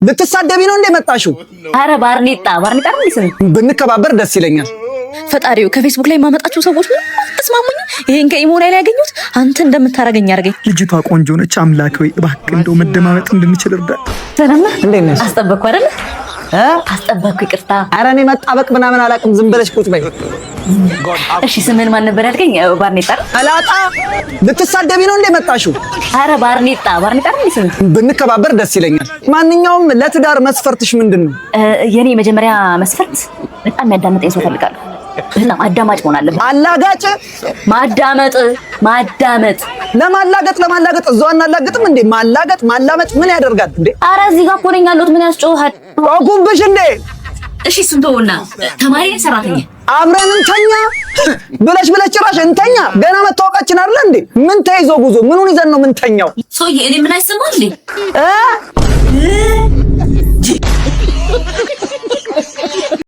ልትሳደቢ ነው እንዴ መጣሽው? አረ ባርኔጣ ብንከባበር ደስ ይለኛል። ፈጣሪው ከፌስቡክ ላይ የማመጣቸው ሰዎች ተስማሙኝ። ይሄን ከኢሞ ላይ ያገኙት አንተ እንደምታረገኝ አርገኝ። ልጅቷ ቆንጆ ነች። አምላክ ወይ እባክህ እንደው መደማመጥ እንድንችል እርዳ። ሰላም እንዴት ነሽ? አስጠበቅኩ አይደል? አስጠበቅኩ። ይቅርታ። ኧረ እኔ መጣበቅ ምናምን አላውቅም። ዝም ብለሽ ቁጭ በይ። እሺ ስምን ማን ነበር ያልከኝ? ባርኔጣ አላጣ። ልትሳደቢ ነው እንዴ መጣሽው? አረ ባርኔጣ ነው ስም። ብንከባበር ደስ ይለኛል። ማንኛውም ለትዳር መስፈርትሽ ምንድነው? የኔ መጀመሪያ መስፈርት በጣም የሚያዳምጠኝ ሰው ፈልጋለሁ። በጣም አዳማጭ መሆን አለበት። አላጋጭ ማዳመጥ ለማላገጥ እዛው አናላግጥም እንዴ? ማላመጥ ምን ያደርጋል እንዴ? አረ እዚህ ጋር እኮ ነኝ ያለሁት። ምን ያስጮሃል? ቆቁብሽ እንዴ? እሺ እሱን ተውና ተማሪ ሰራተኛ አብረን እንተኛ ብለሽ ጭራሽ እንተኛ። ገና መታወቃችን አይደለ እንዴ? ምን ተይዞ ጉዞ ምኑን ይዘን ነው ምንተኛው? ሰውዬ እኔ ምን አይሰማው እንዴ?